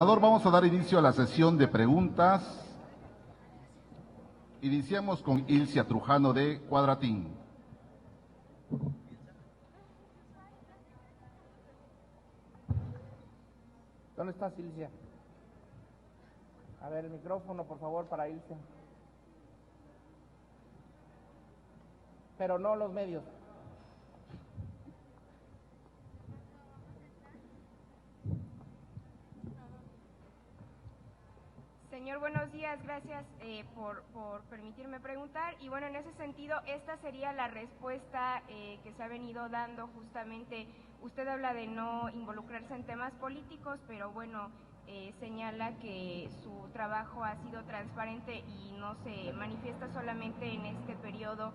Vamos a dar inicio a la sesión de preguntas. Iniciamos con Ilcia Trujano de Cuadratín. ¿Dónde estás, Ilcia? A ver, el micrófono, por favor, para Ilcia. Pero no los medios. Señor, buenos días, gracias por permitirme preguntar. Y bueno, en ese sentido, esta sería la respuesta que se ha venido dando justamente. Usted habla de no involucrarse en temas políticos, pero bueno, señala que su trabajo ha sido transparente y no se manifiesta solamente en este periodo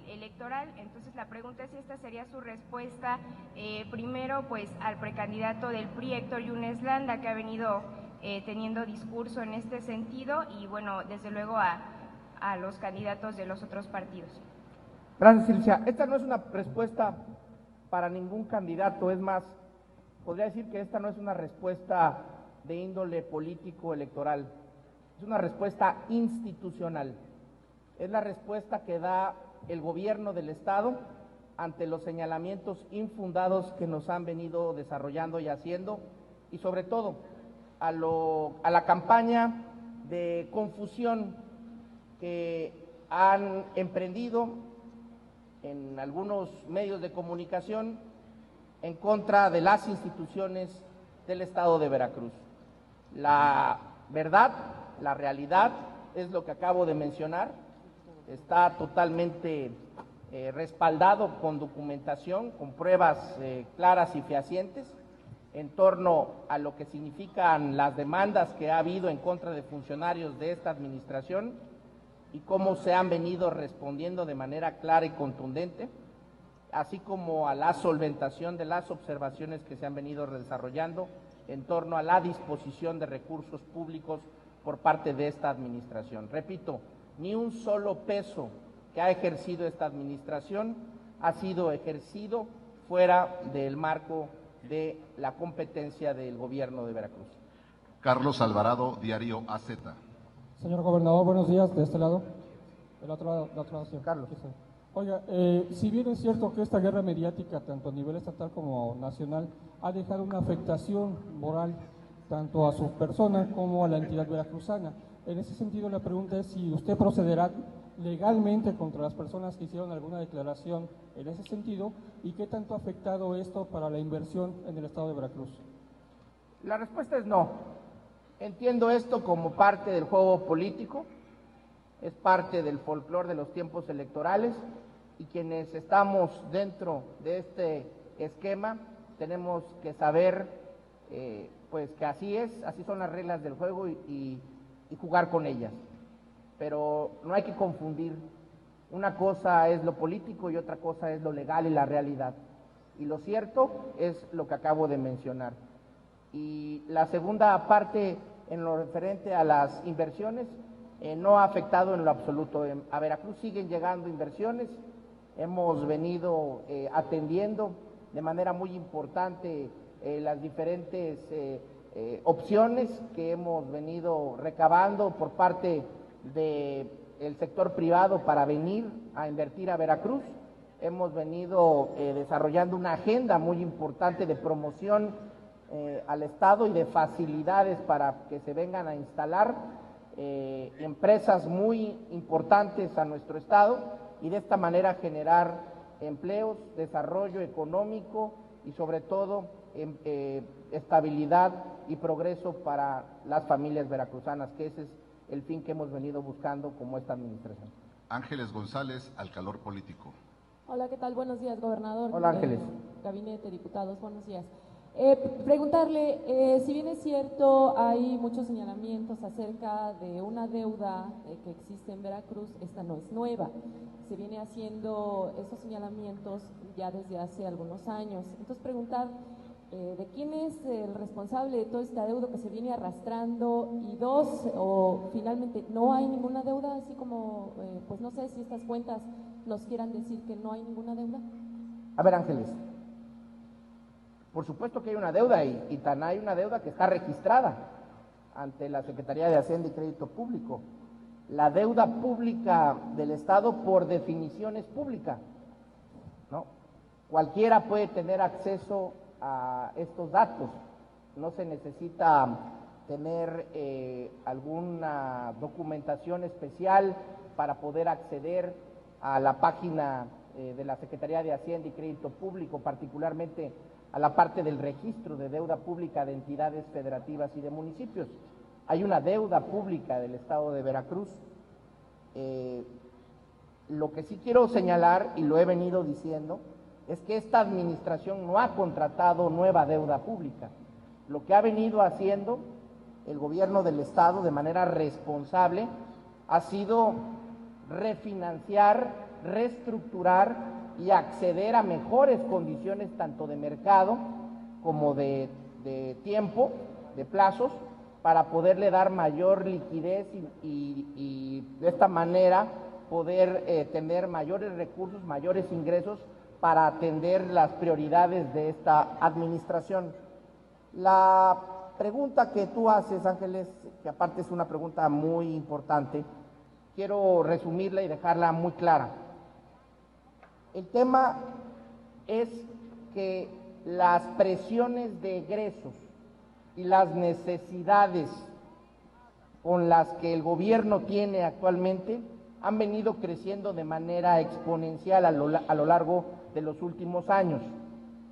electoral. Entonces la pregunta es si esta sería su respuesta, primero pues al precandidato del PRI, Héctor Yunes Landa, que ha venido teniendo discurso en este sentido, y bueno, desde luego a los candidatos de los otros partidos. Gracias, Ilcia. Esta no es una respuesta para ningún candidato, es más, podría decir que esta no es una respuesta de índole político electoral, es una respuesta institucional. Es la respuesta que da el gobierno del Estado ante los señalamientos infundados que nos han venido desarrollando y haciendo, y sobre todo a la campaña de confusión que han emprendido en algunos medios de comunicación en contra de las instituciones del Estado de Veracruz. La verdad, la realidad es lo que acabo de mencionar, está totalmente respaldado con documentación, con pruebas claras y fehacientes en torno a lo que significan las demandas que ha habido en contra de funcionarios de esta administración y cómo se han venido respondiendo de manera clara y contundente, así como a la solventación de las observaciones que se han venido desarrollando en torno a la disposición de recursos públicos por parte de esta administración. Repito, ni un solo peso que ha ejercido esta administración ha sido ejercido fuera del marco de la competencia del gobierno de Veracruz. Carlos Alvarado, Diario AZ. Señor gobernador, buenos días, de este lado. Del otro lado, señor. Carlos. Oiga, si bien es cierto que esta guerra mediática, tanto a nivel estatal como nacional, ha dejado una afectación moral tanto a su persona como a la entidad veracruzana, en ese sentido la pregunta es si usted procederá legalmente contra las personas que hicieron alguna declaración en ese sentido y qué tanto ha afectado esto para la inversión en el estado de Veracruz. La respuesta es no. Entiendo esto como parte del juego político, es parte del folclore de los tiempos electorales y quienes estamos dentro de este esquema tenemos que saber pues que así es, así son las reglas del juego y jugar con ellas. Pero no hay que confundir, una cosa es lo político y otra cosa es lo legal y la realidad. Y lo cierto es lo que acabo de mencionar. Y la segunda parte, en lo referente a las inversiones, no ha afectado en lo absoluto. A Veracruz siguen llegando inversiones, hemos venido atendiendo de manera muy importante las diferentes opciones que hemos venido recabando por parte del sector privado para venir a invertir a Veracruz. Hemos venido desarrollando una agenda muy importante de promoción al Estado y de facilidades para que se vengan a instalar empresas muy importantes a nuestro Estado y de esta manera generar empleos, desarrollo económico y sobre todo estabilidad y progreso para las familias veracruzanas, que ese es el fin que hemos venido buscando como esta administración. Ángeles González, Al Calor Político. Hola, ¿qué tal? Buenos días, gobernador. Hola, Ángeles. Gabinete, diputados, buenos días. Preguntarle, si bien es cierto, hay muchos señalamientos acerca de una deuda que existe en Veracruz, esta no es nueva. Se viene haciendo estos señalamientos ya desde hace algunos años. Entonces, preguntar, ¿de quién es el responsable de todo este adeudo que se viene arrastrando? Y dos, o finalmente, ¿no hay ninguna deuda? Así como, pues no sé si estas cuentas nos quieran decir que no hay ninguna deuda. A ver, Ángeles, Por supuesto que hay una deuda y tan hay una deuda que está registrada ante la Secretaría de Hacienda y Crédito Público. La deuda pública del Estado por definición es pública, ¿no? Cualquiera puede tener acceso a estos datos, no se necesita tener alguna documentación especial para poder acceder a la página de la Secretaría de Hacienda y Crédito Público, particularmente a la parte del registro de deuda pública de entidades federativas y de municipios. Hay una deuda pública del Estado de Veracruz. Lo que sí quiero señalar, y lo he venido diciendo, es que esta administración no ha contratado nueva deuda pública. Lo que ha venido haciendo el gobierno del Estado de manera responsable ha sido refinanciar, reestructurar y acceder a mejores condiciones tanto de mercado como de tiempo, de plazos, para poderle dar mayor liquidez y de esta manera poder tener mayores recursos, mayores ingresos para atender las prioridades de esta administración. La pregunta que tú haces, Ángeles, que aparte es una pregunta muy importante, quiero resumirla y dejarla muy clara. El tema es que las presiones de egresos y las necesidades con las que el gobierno tiene actualmente han venido creciendo de manera exponencial a lo largo de los últimos años.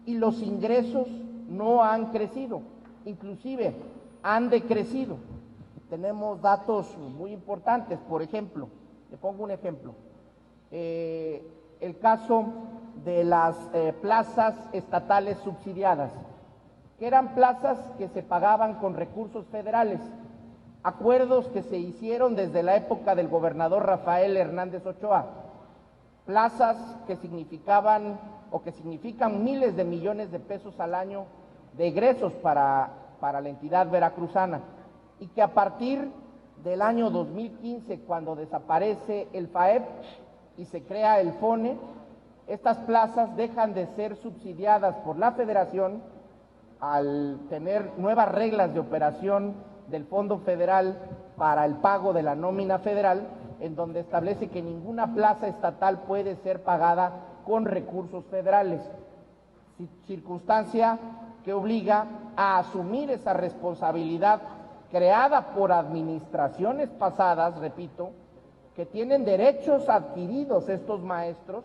Y los ingresos no han crecido, inclusive han decrecido. Tenemos datos muy importantes, por ejemplo, le pongo un ejemplo. El caso de las plazas estatales subsidiadas, que eran plazas que se pagaban con recursos federales, acuerdos que se hicieron desde la época del gobernador Rafael Hernández Ochoa, plazas que significaban o que significan miles de millones de pesos al año de egresos para la entidad veracruzana, y que a partir del año 2015, cuando desaparece el FAEP y se crea el FONE, estas plazas dejan de ser subsidiadas por la Federación al tener nuevas reglas de operación del Fondo Federal para el pago de la nómina federal, en donde establece que ninguna plaza estatal puede ser pagada con recursos federales, circunstancia que obliga a asumir esa responsabilidad creada por administraciones pasadas, repito, que tienen derechos adquiridos estos maestros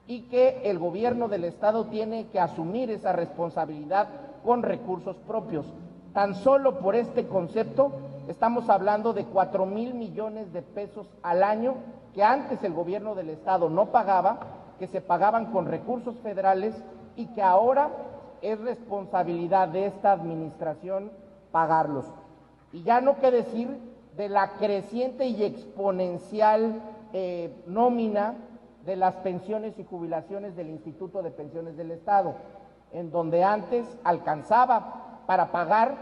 y que el gobierno del Estado tiene que asumir esa responsabilidad con recursos propios. Tan solo por este concepto estamos hablando de 4,000 millones de pesos al año que antes el gobierno del Estado no pagaba, que se pagaban con recursos federales y que ahora es responsabilidad de esta administración pagarlos. Y ya no qué decir de la creciente y exponencial nómina de las pensiones y jubilaciones del Instituto de Pensiones del Estado, en donde antes alcanzaba para pagar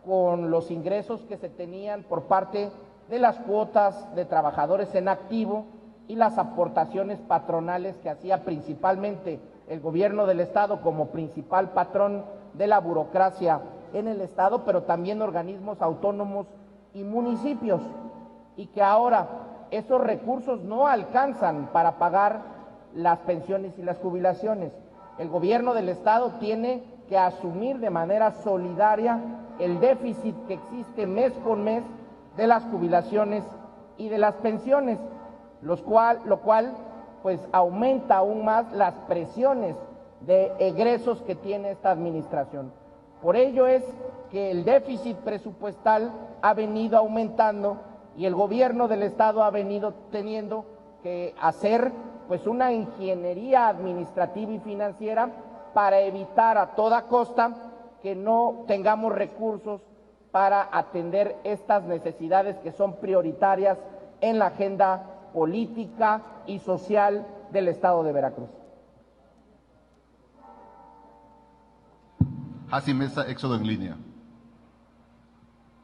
con los ingresos que se tenían por parte de las cuotas de trabajadores en activo y las aportaciones patronales que hacía principalmente el gobierno del Estado como principal patrón de la burocracia en el Estado, pero también organismos autónomos y municipios, y que ahora esos recursos no alcanzan para pagar las pensiones y las jubilaciones. El gobierno del Estado tiene que asumir de manera solidaria el déficit que existe mes con mes de las jubilaciones y de las pensiones, lo cual pues aumenta aún más las presiones de egresos que tiene esta administración. Por ello es que el déficit presupuestal ha venido aumentando y el gobierno del Estado ha venido teniendo que hacer pues una ingeniería administrativa y financiera para evitar a toda costa que no tengamos recursos para atender estas necesidades que son prioritarias en la agenda política y social del Estado de Veracruz. Hasi Mesa, Éxodo en línea.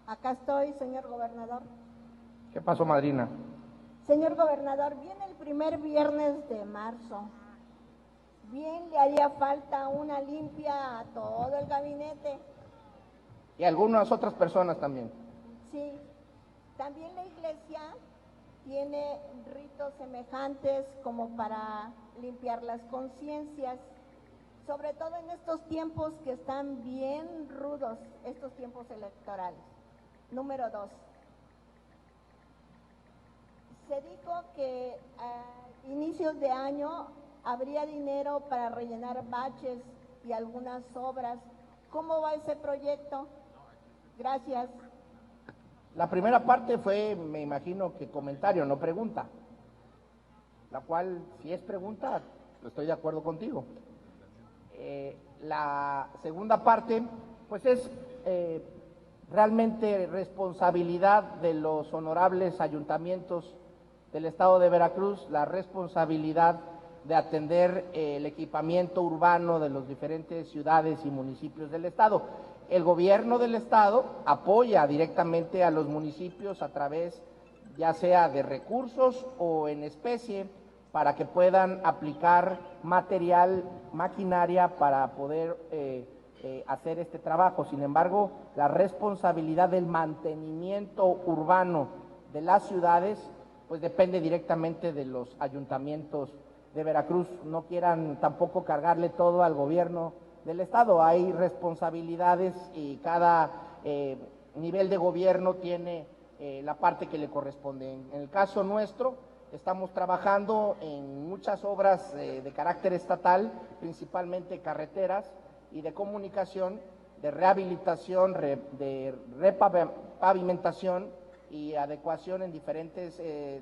Acá estoy, señor gobernador. ¿Qué pasó, madrina? Señor gobernador, viene el primer viernes de marzo. bien le haría falta una limpia a todo el gabinete. Y algunas otras personas también. Sí, también la iglesia tiene ritos semejantes como para limpiar las conciencias, sobre todo en estos tiempos que están bien rudos, estos tiempos electorales. Número 2. Se dijo que a inicios de año habría dinero para rellenar baches y algunas obras. ¿Cómo va ese proyecto? Gracias. La primera parte fue, me imagino que comentario, no pregunta. La cual, si es pregunta, estoy de acuerdo contigo. La segunda parte, pues es realmente responsabilidad de los honorables ayuntamientos del estado de Veracruz, la responsabilidad de atender el equipamiento urbano de las diferentes ciudades y municipios del estado. El gobierno del estado apoya directamente a los municipios a través ya sea de recursos o en especie para que puedan aplicar material, maquinaria para poder hacer este trabajo. Sin embargo, la responsabilidad del mantenimiento urbano de las ciudades pues depende directamente de los ayuntamientos de Veracruz. No quieran tampoco cargarle todo al gobierno del estado. Hay responsabilidades y cada nivel de gobierno tiene la parte que le corresponde. En el caso nuestro, estamos trabajando en muchas obras de carácter estatal, principalmente carreteras y de comunicación, de rehabilitación, de repavimentación y adecuación en diferentes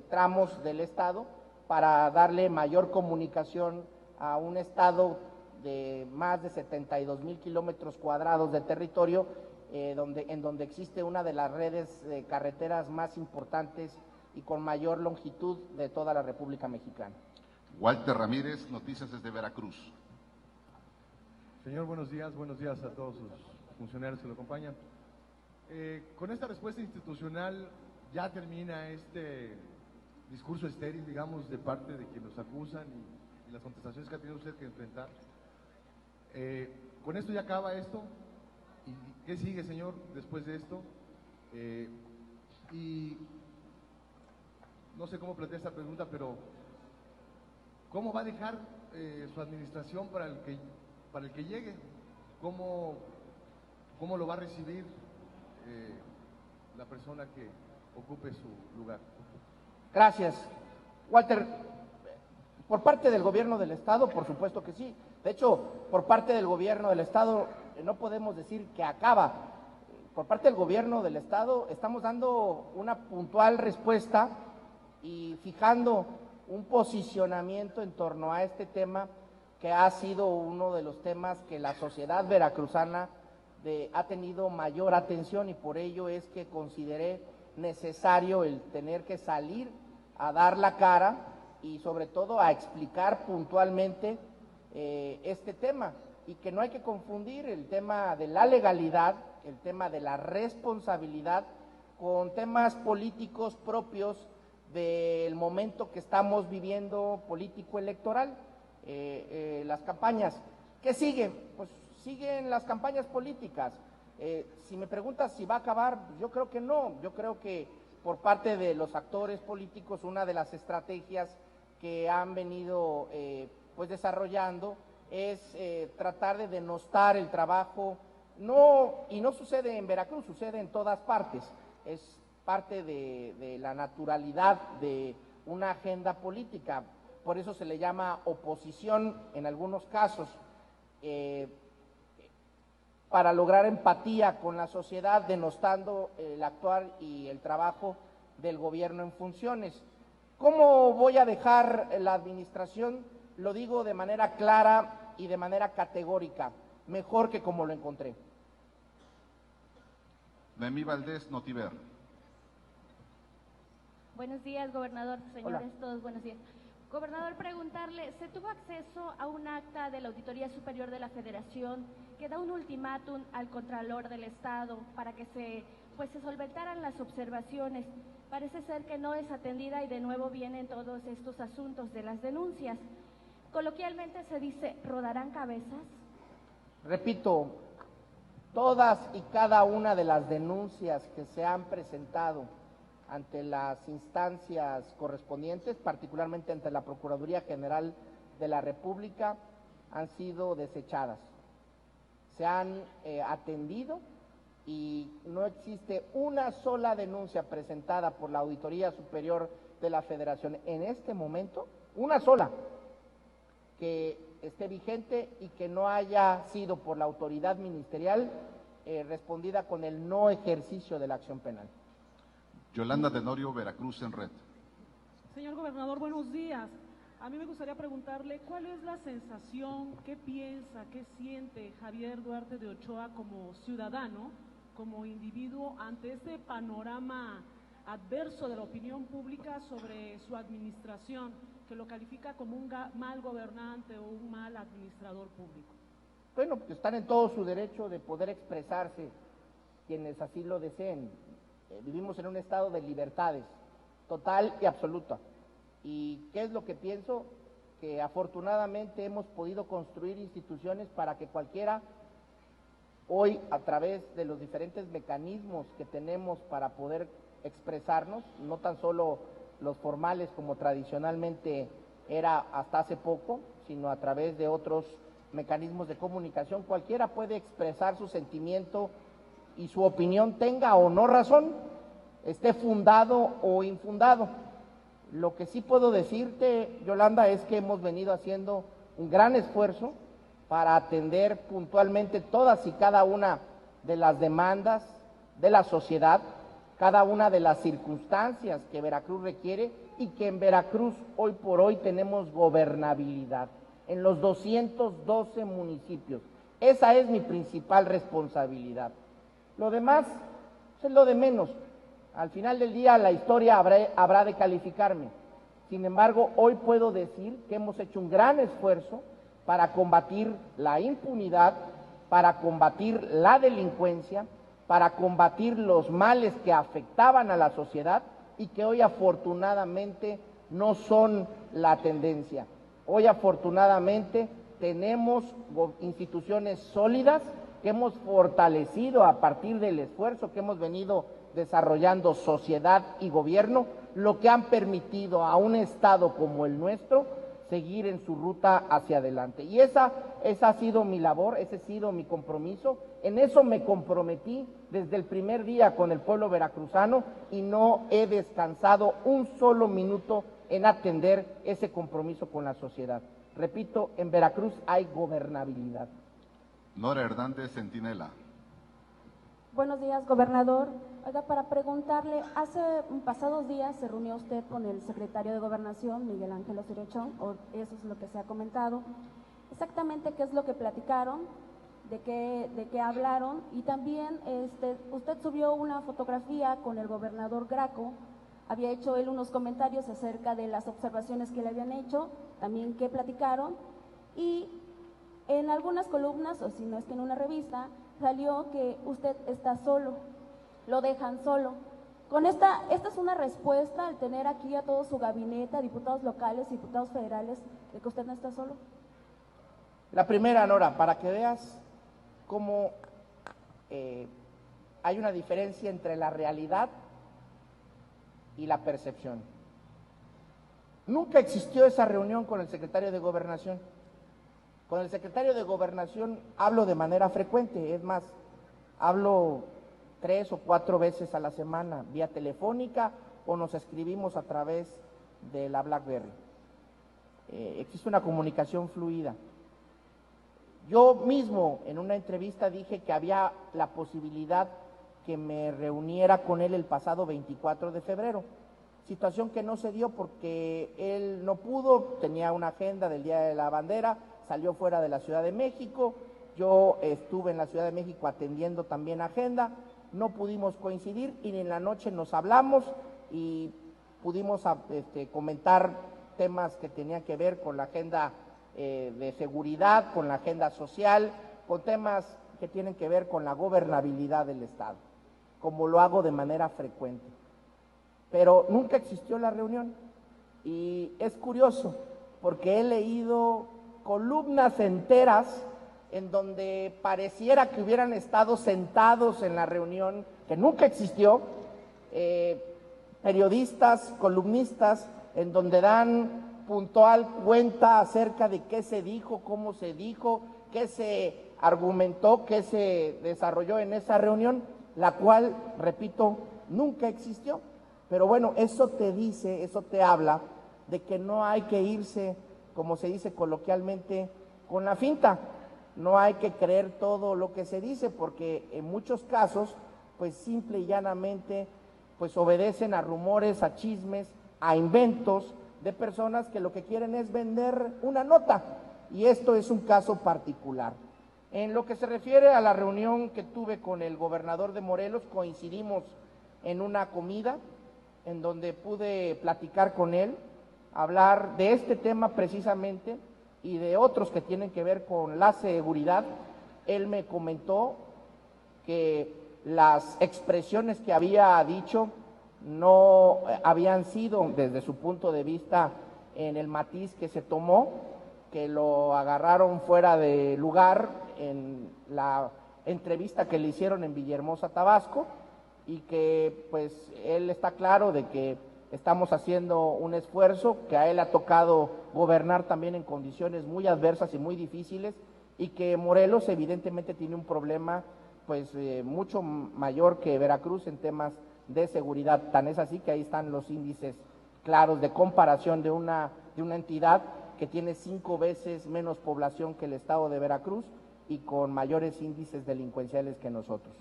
tramos del estado para darle mayor comunicación a un estado de más de 72,000 kilómetros cuadrados de territorio, en donde existe una de las redes de carreteras más importantes y con mayor longitud de toda la República Mexicana. Walter Ramírez, Noticias desde Veracruz. Señor, buenos días a todos sus funcionarios que lo acompañan. Con esta respuesta institucional ya termina este discurso estéril, digamos, de parte de quienes nos acusan y las contestaciones que ha tenido usted que enfrentar. Con esto ya acaba esto. ¿Y qué sigue, señor, después de esto? Y no sé cómo plantear esta pregunta, pero ¿cómo va a dejar su administración para el que llegue? ¿Cómo lo va a recibir la persona que ocupe su lugar? Gracias. Walter, por parte del gobierno del estado, por supuesto que sí. De hecho, por parte del gobierno del estado, no podemos decir que acaba. Por parte del gobierno del estado, estamos dando una puntual respuesta y fijando un posicionamiento en torno a este tema que ha sido uno de los temas que la sociedad veracruzana ha tenido mayor atención, y por ello es que consideré necesario el tener que salir a dar la cara y sobre todo a explicar puntualmente este tema, y que no hay que confundir el tema de la legalidad, el tema de la responsabilidad con temas políticos propios del momento que estamos viviendo político electoral. Las campañas, ¿qué siguen? Pues siguen las campañas políticas. Si me preguntas si va a acabar, yo creo que no. Yo creo que por parte de los actores políticos, una de las estrategias que han venido pues desarrollando es tratar de denostar el trabajo. Y no sucede en Veracruz, sucede en todas partes. Es parte de la naturalidad de una agenda política. Por eso se le llama oposición en algunos casos, para lograr empatía con la sociedad, denostando el actuar y el trabajo del gobierno en funciones. ¿Cómo voy a dejar la administración? Lo digo de manera clara y de manera categórica, mejor que como lo encontré. Noemí Valdés, Notiver. Buenos días, gobernador, señores. Hola. Todos buenos días. Gobernador, preguntarle, ¿se tuvo acceso a un acta de la Auditoría Superior de la Federación que da un ultimátum al Contralor del Estado para que se solventaran las observaciones? Parece ser que no es atendida y de nuevo vienen todos estos asuntos de las denuncias. Coloquialmente se dice, ¿rodarán cabezas? Repito, todas y cada una de las denuncias que se han presentado ante las instancias correspondientes, particularmente ante la Procuraduría General de la República, han sido desechadas. Se han atendido y no existe una sola denuncia presentada por la Auditoría Superior de la Federación en este momento, una sola, que esté vigente y que no haya sido por la autoridad ministerial respondida con el no ejercicio de la acción penal. Yolanda Tenorio, Veracruz en Red. Señor gobernador, buenos días. A mí me gustaría preguntarle cuál es la sensación, qué piensa, qué siente Javier Duarte de Ochoa como ciudadano, como individuo ante este panorama adverso de la opinión pública sobre su administración, que lo califica como un mal gobernante o un mal administrador público. Bueno, pues están en todo su derecho de poder expresarse quienes así lo deseen. Vivimos en un estado de libertades, total y absoluta. ¿Y qué es lo que pienso? Que afortunadamente hemos podido construir instituciones para que cualquiera, hoy a través de los diferentes mecanismos que tenemos para poder expresarnos, no tan solo los formales como tradicionalmente era hasta hace poco, sino a través de otros mecanismos de comunicación, cualquiera puede expresar su sentimiento y su opinión, tenga o no razón, esté fundado o infundado. Lo que sí puedo decirte, Yolanda, es que hemos venido haciendo un gran esfuerzo para atender puntualmente todas y cada una de las demandas de la sociedad, cada una de las circunstancias que Veracruz requiere y que en Veracruz hoy por hoy tenemos gobernabilidad en los 212 municipios. Esa es mi principal responsabilidad. Lo demás es lo de menos. Al final del día la historia habrá de calificarme. Sin embargo, hoy puedo decir que hemos hecho un gran esfuerzo para combatir la impunidad, para combatir la delincuencia, para combatir los males que afectaban a la sociedad y que hoy afortunadamente no son la tendencia. Hoy afortunadamente tenemos instituciones sólidas que hemos fortalecido a partir del esfuerzo que hemos venido desarrollando sociedad y gobierno, lo que han permitido a un estado como el nuestro seguir en su ruta hacia adelante. Y esa ha sido mi labor, ese ha sido mi compromiso, en eso me comprometí desde el primer día con el pueblo veracruzano y no he descansado un solo minuto en atender ese compromiso con la sociedad. Repito, en Veracruz hay gobernabilidad. Nora Hernández, Centinela. Buenos días, gobernador. Oiga, para preguntarle, hace pasados días se reunió usted con el secretario de Gobernación, Miguel Ángel Osirechón, o eso es lo que se ha comentado. Exactamente qué es lo que platicaron, de qué hablaron, y también usted subió una fotografía con el gobernador Graco. Había hecho él unos comentarios acerca de las observaciones que le habían hecho, también qué platicaron, y en algunas columnas, o si no es que en una revista, salió que usted está solo, lo dejan solo. Con esta es una respuesta al tener aquí a todo su gabinete, a diputados locales, diputados federales, de que usted no está solo. La primera, Nora, para que veas cómo hay una diferencia entre la realidad y la percepción. Nunca existió esa reunión con el secretario de Gobernación. Con el secretario de Gobernación hablo de manera frecuente, es más, hablo 3 o 4 veces a la semana, vía telefónica o nos escribimos a través de la BlackBerry. Existe una comunicación fluida. Yo mismo en una entrevista dije que había la posibilidad que me reuniera con él el pasado 24 de febrero, situación que no se dio porque él no pudo, tenía una agenda del Día de la Bandera, salió fuera de la Ciudad de México, yo estuve en la Ciudad de México atendiendo también agenda, no pudimos coincidir y en la noche nos hablamos y pudimos comentar temas que tenían que ver con la agenda de seguridad, con la agenda social, con temas que tienen que ver con la gobernabilidad del Estado, como lo hago de manera frecuente. Pero nunca existió la reunión y es curioso porque he leído columnas enteras en donde pareciera que hubieran estado sentados en la reunión, que nunca existió, periodistas, columnistas, en donde dan puntual cuenta acerca de qué se dijo, cómo se dijo, qué se argumentó, qué se desarrolló en esa reunión, la cual, repito, nunca existió. Pero bueno, eso te dice, eso te habla de que no hay que irse, como se dice coloquialmente, con la finta. No hay que creer todo lo que se dice, porque en muchos casos, pues simple y llanamente, pues obedecen a rumores, a chismes, a inventos de personas que lo que quieren es vender una nota, y esto es un caso particular. En lo que se refiere a la reunión que tuve con el gobernador de Morelos, coincidimos en una comida en donde pude platicar con él, hablar de este tema precisamente y de otros que tienen que ver con la seguridad. Él me comentó que las expresiones que había dicho no habían sido, desde su punto de vista, en el matiz que se tomó, que lo agarraron fuera de lugar en la entrevista que le hicieron en Villahermosa, Tabasco, y que pues él está claro de que estamos haciendo un esfuerzo, que a él ha tocado gobernar también en condiciones muy adversas y muy difíciles, y que Morelos evidentemente tiene un problema pues mucho mayor que Veracruz en temas de seguridad. Tan es así que ahí están los índices claros de comparación de una entidad que tiene 5 veces menos población que el estado de Veracruz y con mayores índices delincuenciales que nosotros.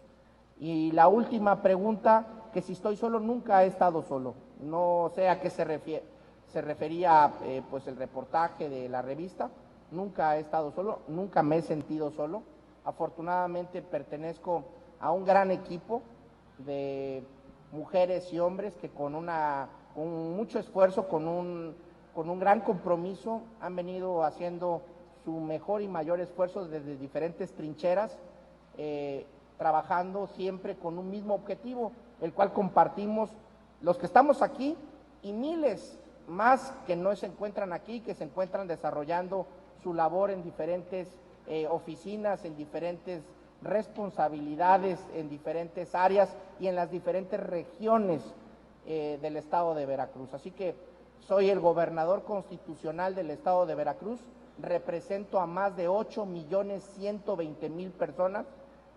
Y la última pregunta, que si estoy solo, nunca he estado solo. No sé a qué se refería pues el reportaje de la revista. Nunca he estado solo, nunca me he sentido solo. Afortunadamente pertenezco a un gran equipo de mujeres y hombres que con mucho esfuerzo, con un gran compromiso, han venido haciendo su mejor y mayor esfuerzo desde diferentes trincheras, trabajando siempre con un mismo objetivo, el cual compartimos los que estamos aquí y miles más que no se encuentran aquí, que se encuentran desarrollando su labor en diferentes oficinas, en diferentes responsabilidades, en diferentes áreas y en las diferentes regiones del estado de Veracruz. Así que soy el gobernador constitucional del estado de Veracruz, represento a más de 8.120.000 personas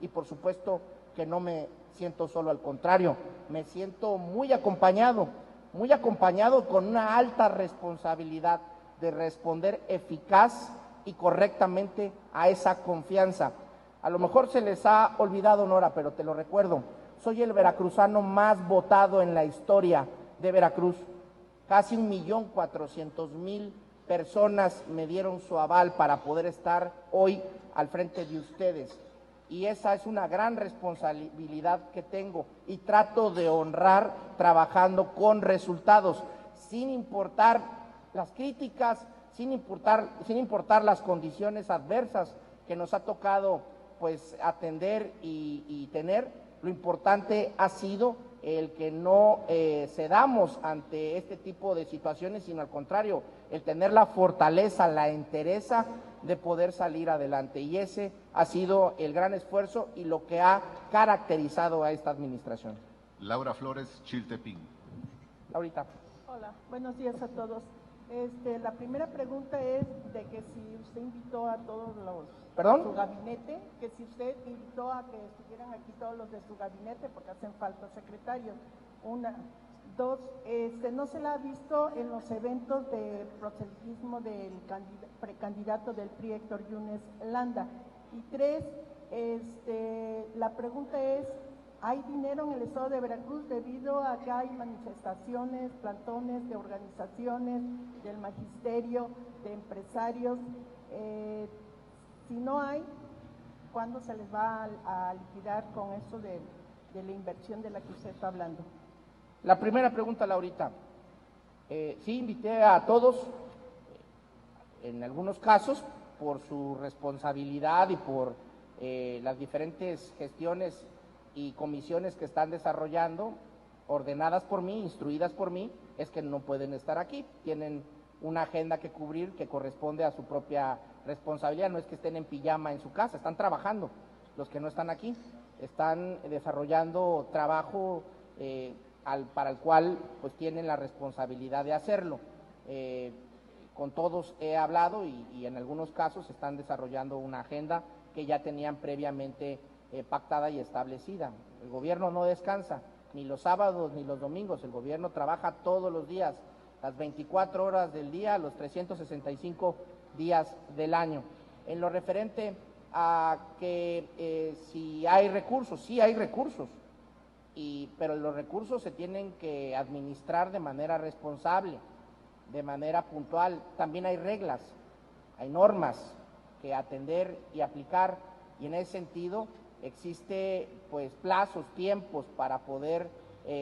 y por supuesto que no me siento solo, al contrario, me siento muy acompañado con una alta responsabilidad de responder eficaz y correctamente a esa confianza. A lo mejor se les ha olvidado, Nora, pero te lo recuerdo, soy el veracruzano más votado en la historia de Veracruz. Casi 1.400.000 personas me dieron su aval para poder estar hoy al frente de ustedes. Y esa es una gran responsabilidad que tengo y trato de honrar trabajando con resultados, sin importar las críticas, sin importar las condiciones adversas que nos ha tocado pues atender y tener. Lo importante ha sido el que no cedamos ante este tipo de situaciones, sino al contrario, el tener la fortaleza, la entereza de poder salir adelante. Y ese ha sido el gran esfuerzo y lo que ha caracterizado a esta administración. Laura Flores, Chiltepín. Laurita. Hola, buenos días a todos. La primera pregunta es de que si usted invitó a todos los de su gabinete, que si usted invitó a que estuvieran aquí todos los de su gabinete, porque hacen falta secretarios. Una. Dos, no se la ha visto en los eventos de proselitismo del precandidato del PRI, Héctor Yunes Landa. Y tres, la pregunta es, ¿hay dinero en el estado de Veracruz debido a que hay manifestaciones, plantones de organizaciones, del magisterio, de empresarios? Si no hay, ¿cuándo se les va a liquidar con eso de la inversión de la que usted está hablando? La primera pregunta, Laurita. Sí, invité a todos, en algunos casos, por su responsabilidad y por las diferentes gestiones y comisiones que están desarrollando, ordenadas por mí, instruidas por mí, es que no pueden estar aquí. Tienen una agenda que cubrir que corresponde a su propia responsabilidad. No es que estén en pijama en su casa, están trabajando. Los que no están aquí están desarrollando trabajo para el cual pues tienen la responsabilidad de hacerlo. Con todos he hablado y en algunos casos están desarrollando una agenda que ya tenían previamente pactada y establecida. El gobierno no descansa, ni los sábados ni los domingos, el gobierno trabaja todos los días, las 24 horas del día, los 365 días del año. En lo referente a que si hay recursos, sí hay recursos, pero los recursos se tienen que administrar de manera responsable, de manera puntual. También hay reglas, hay normas que atender y aplicar, y en ese sentido existe pues plazos, tiempos para poder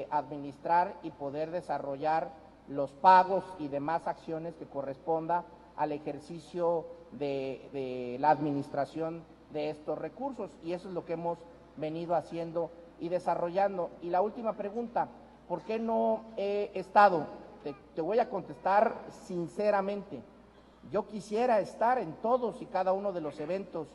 administrar y poder desarrollar los pagos y demás acciones que corresponda al ejercicio de la administración de estos recursos, y eso es lo que hemos venido haciendo y desarrollando. Y la última pregunta, ¿por qué no he estado? Te voy a contestar sinceramente. Yo quisiera estar en todos y cada uno de los eventos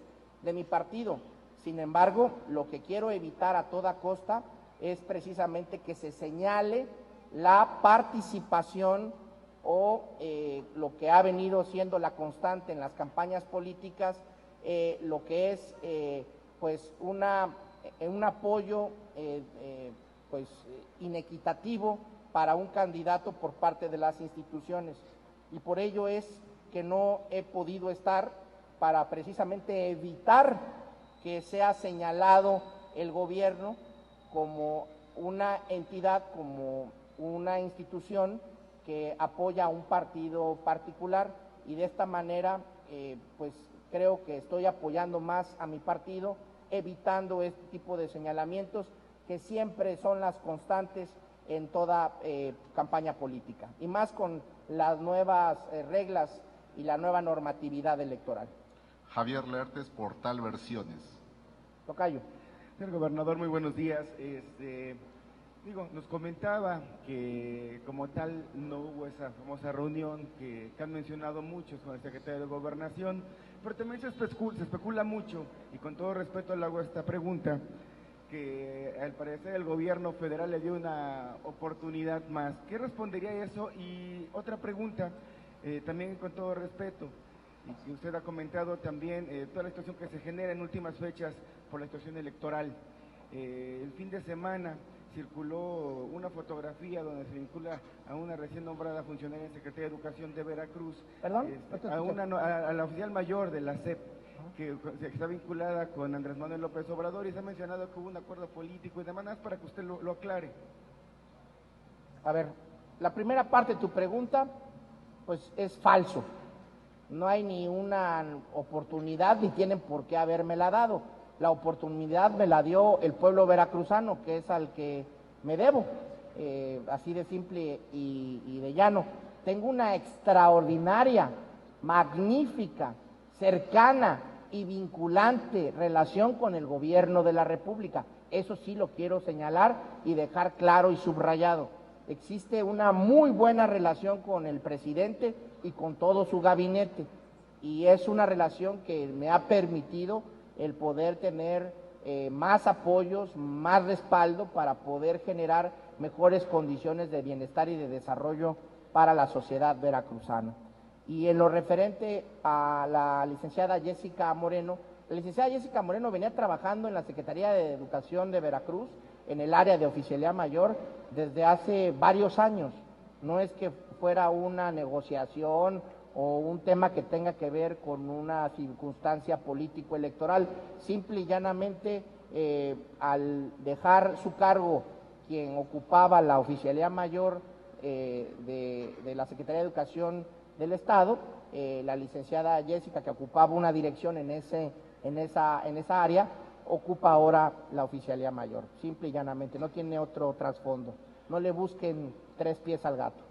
de mi partido. Sin embargo, lo que quiero evitar a toda costa es precisamente que se señale la participación o lo que ha venido siendo la constante en las campañas políticas, lo que es pues un apoyo pues inequitativo para un candidato por parte de las instituciones, y por ello es que no he podido estar, para precisamente evitar que sea señalado el gobierno como una entidad, como una institución que apoya a un partido particular, y de esta manera pues creo que estoy apoyando más a mi partido, evitando este tipo de señalamientos que siempre son las constantes en toda campaña política, y más con las nuevas reglas y la nueva normatividad electoral. Javier Laertes, Portal Versiones. Tocayo. Señor gobernador, muy buenos días. Nos comentaba que como tal no hubo esa famosa reunión que han mencionado muchos con el secretario de Gobernación, pero también se especula mucho, y con todo respeto le hago esta pregunta, que al parecer el gobierno federal le dio una oportunidad más. ¿Qué respondería a eso? Y otra pregunta, también con todo respeto, y que usted ha comentado también toda la situación que se genera en últimas fechas por la situación electoral. El fin de semana circuló una fotografía donde se vincula a una recién nombrada funcionaria en Secretaría de Educación de Veracruz, ¿Perdón? a la oficial mayor de la SEP, que está vinculada con Andrés Manuel López Obrador, y se ha mencionado que hubo un acuerdo político y demás, para que usted lo aclare. A ver, la primera parte de tu pregunta, pues es falso. No hay ni una oportunidad, ni tienen por qué habérmela dado. La oportunidad me la dio el pueblo veracruzano, que es al que me debo, así de simple y de llano. Tengo una extraordinaria, magnífica, cercana y vinculante relación con el gobierno de la República. Eso sí lo quiero señalar y dejar claro y subrayado. Existe una muy buena relación con el presidente y con todo su gabinete, y es una relación que me ha permitido el poder tener más apoyos, más respaldo para poder generar mejores condiciones de bienestar y de desarrollo para la sociedad veracruzana. Y en lo referente a la licenciada Jessica Moreno, la licenciada Jessica Moreno venía trabajando en la Secretaría de Educación de Veracruz, en el área de oficialía mayor, desde hace varios años. No es que fuera una negociación o un tema que tenga que ver con una circunstancia político-electoral. Simple y llanamente, al dejar su cargo quien ocupaba la oficialía mayor de la Secretaría de Educación del Estado, la licenciada Jessica, que ocupaba una dirección en esa área, ocupa ahora la oficialía mayor. Simple y llanamente, no tiene otro trasfondo. No le busquen tres pies al gato.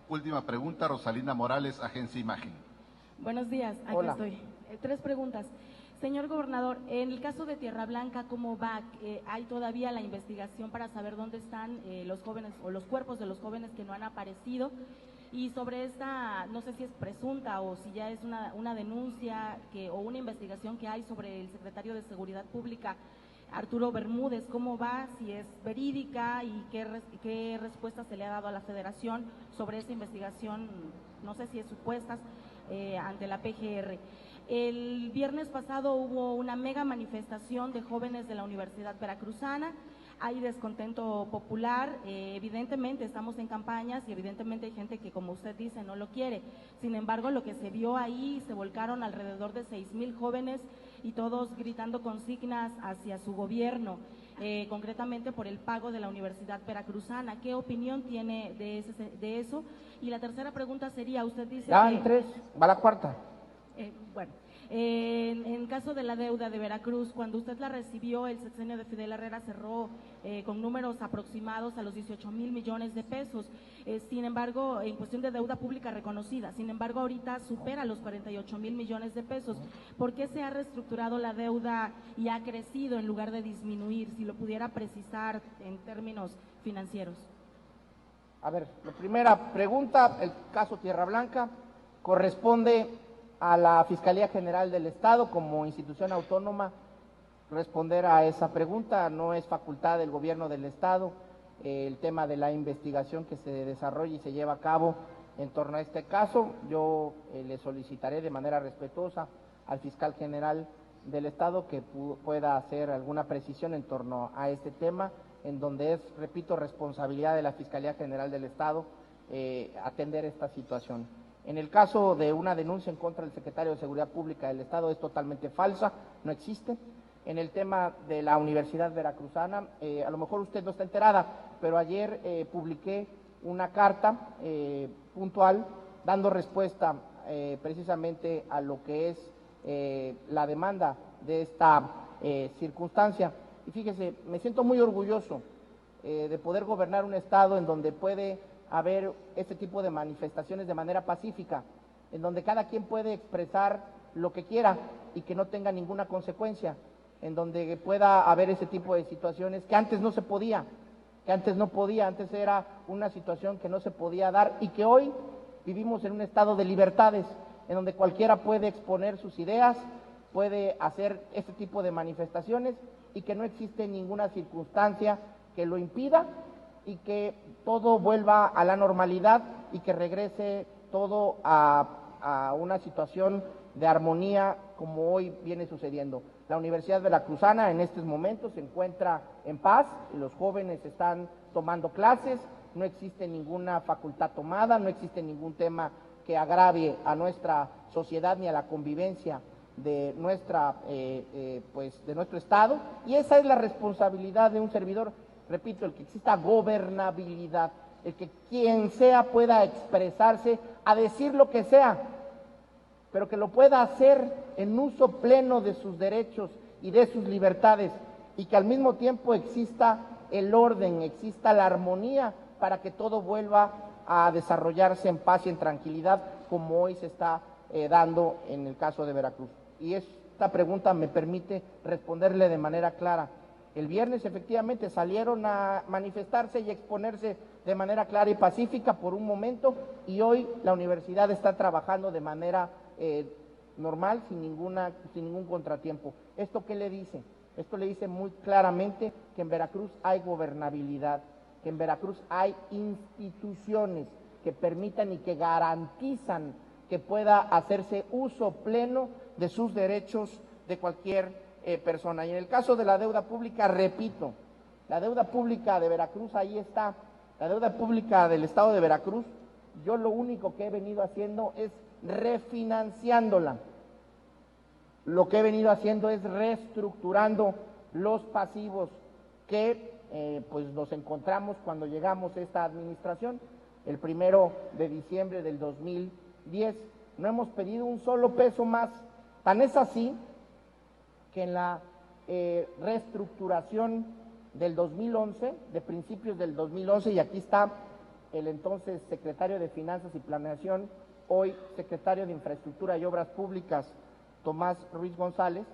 Última pregunta, Rosalina Morales, Agencia Imagen. Buenos días, aquí Hola. estoy. Tres preguntas. Señor gobernador, en el caso de Tierra Blanca, ¿cómo va? ¿Hay todavía la investigación para saber dónde están los jóvenes o los cuerpos de los jóvenes que no han aparecido? Y sobre esta, no sé si es presunta o si ya es una denuncia o una investigación que hay sobre el secretario de Seguridad Pública, Arturo Bermúdez, ¿cómo va? Si es verídica y qué respuesta se le ha dado a la Federación sobre esta investigación, no sé si es supuestas, ante la PGR. El viernes pasado hubo una mega manifestación de jóvenes de la Universidad Veracruzana. Hay descontento popular, evidentemente estamos en campañas y evidentemente hay gente que, como usted dice, no lo quiere. Sin embargo, lo que se vio ahí, se volcaron alrededor de 6,000 jóvenes y todos gritando consignas hacia su gobierno, concretamente por el pago de la Universidad Veracruzana. ¿Qué opinión tiene de eso? Y la tercera pregunta sería, usted dice ya van tres, va la cuarta. Bueno, en caso de la deuda de Veracruz, cuando usted la recibió, el sexenio de Fidel Herrera cerró con números aproximados a los 18,000 millones de pesos. Sin embargo, en cuestión de deuda pública reconocida, sin embargo, ahorita supera los 48,000 millones de pesos. ¿Por qué se ha reestructurado la deuda y ha crecido en lugar de disminuir? Si lo pudiera precisar en términos financieros. A ver, la primera pregunta, el caso Tierra Blanca corresponde a la Fiscalía General del Estado como institución autónoma responder a esa pregunta. No es facultad del gobierno del Estado el tema de la investigación que se desarrolla y se lleva a cabo en torno a este caso. Yo le solicitaré de manera respetuosa al fiscal general del Estado que pueda hacer alguna precisión en torno a este tema, en donde es, repito, responsabilidad de la Fiscalía General del Estado atender esta situación. En el caso de una denuncia en contra del secretario de Seguridad Pública del Estado, es totalmente falsa, no existe. En el tema de la Universidad Veracruzana, a lo mejor usted no está enterada, pero ayer publiqué una carta puntual dando respuesta precisamente a lo que es la demanda de esta circunstancia. Y fíjese, me siento muy orgulloso de poder gobernar un estado en donde puede haber este tipo de manifestaciones de manera pacífica, en donde cada quien puede expresar lo que quiera y que no tenga ninguna consecuencia, en donde pueda haber ese tipo de situaciones que antes no se podía, antes era una situación que no se podía dar y que hoy vivimos en un estado de libertades, en donde cualquiera puede exponer sus ideas, puede hacer este tipo de manifestaciones y que no existe ninguna circunstancia que lo impida y que todo vuelva a la normalidad y que regrese todo a una situación de armonía como hoy viene sucediendo. La Universidad Veracruzana en estos momentos se encuentra en paz, los jóvenes están tomando clases, no existe ninguna facultad tomada, no existe ningún tema que agravie a nuestra sociedad ni a la convivencia de nuestra de nuestro estado, y esa es la responsabilidad de un servidor. Repito, el que exista gobernabilidad, el que quien sea pueda expresarse a decir lo que sea, pero que lo pueda hacer en uso pleno de sus derechos y de sus libertades, y que al mismo tiempo exista el orden, exista la armonía para que todo vuelva a desarrollarse en paz y en tranquilidad, como hoy se está dando en el caso de Veracruz. Y esta pregunta me permite responderle de manera clara. El viernes efectivamente salieron a manifestarse y exponerse de manera clara y pacífica por un momento, y hoy la universidad está trabajando de manera normal, sin ningún contratiempo. ¿Esto qué le dice? Esto le dice muy claramente que en Veracruz hay gobernabilidad, que en Veracruz hay instituciones que permitan y que garantizan que pueda hacerse uso pleno de sus derechos de cualquier persona. Y en el caso de la deuda pública, repito, la deuda pública de Veracruz ahí está, la deuda pública del estado de Veracruz, yo lo único que he venido haciendo es refinanciándola. Lo que he venido haciendo es reestructurando los pasivos que pues nos encontramos cuando llegamos a esta administración, el 1 de diciembre del 2010. No hemos pedido un solo peso más, tan es así que en la reestructuración del 2011, de principios del 2011, y aquí está el entonces secretario de Finanzas y Planeación, hoy secretario de Infraestructura y Obras Públicas, Tomás Ruiz González,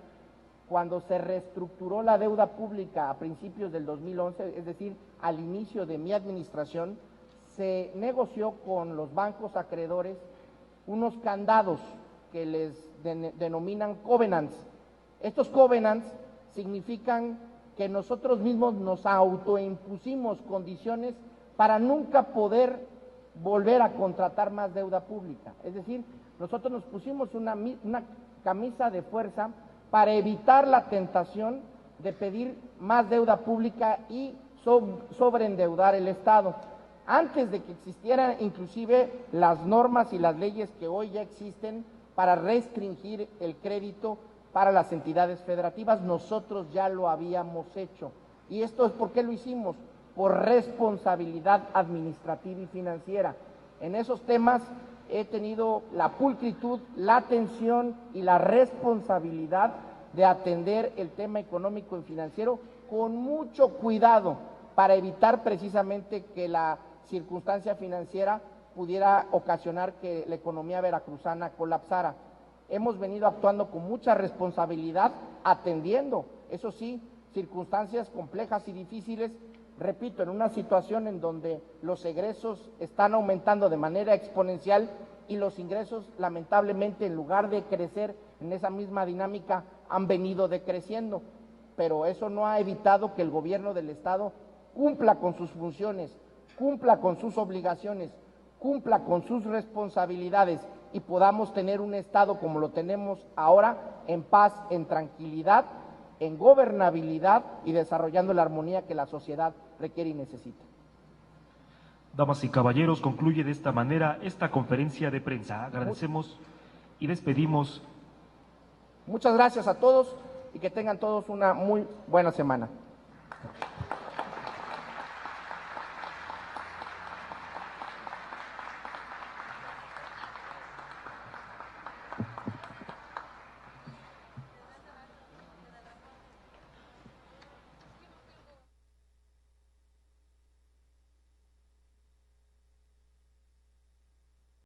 cuando se reestructuró la deuda pública a principios del 2011, es decir, al inicio de mi administración, se negoció con los bancos acreedores unos candados que les denominan covenants. Estos covenants significan que nosotros mismos nos autoimpusimos condiciones para nunca poder volver a contratar más deuda pública. Es decir, nosotros nos pusimos una camisa de fuerza para evitar la tentación de pedir más deuda pública y sobreendeudar el Estado. Antes de que existieran inclusive las normas y las leyes que hoy ya existen para restringir el crédito para las entidades federativas, nosotros ya lo habíamos hecho. ¿Y esto es por qué lo hicimos? Por responsabilidad administrativa y financiera. En esos temas he tenido la pulcritud, la atención y la responsabilidad de atender el tema económico y financiero con mucho cuidado para evitar precisamente que la circunstancia financiera pudiera ocasionar que la economía veracruzana colapsara. Hemos venido actuando con mucha responsabilidad, atendiendo, eso sí, circunstancias complejas y difíciles, repito, en una situación en donde los egresos están aumentando de manera exponencial y los ingresos, lamentablemente, en lugar de crecer en esa misma dinámica, han venido decreciendo. Pero eso no ha evitado que el gobierno del Estado cumpla con sus funciones, cumpla con sus obligaciones, cumpla con sus responsabilidades y podamos tener un Estado como lo tenemos ahora, en paz, en tranquilidad, en gobernabilidad y desarrollando la armonía que la sociedad requiere y necesita. Damas y caballeros, concluye de esta manera esta conferencia de prensa. Agradecemos y despedimos. Muchas gracias a todos y que tengan todos una muy buena semana.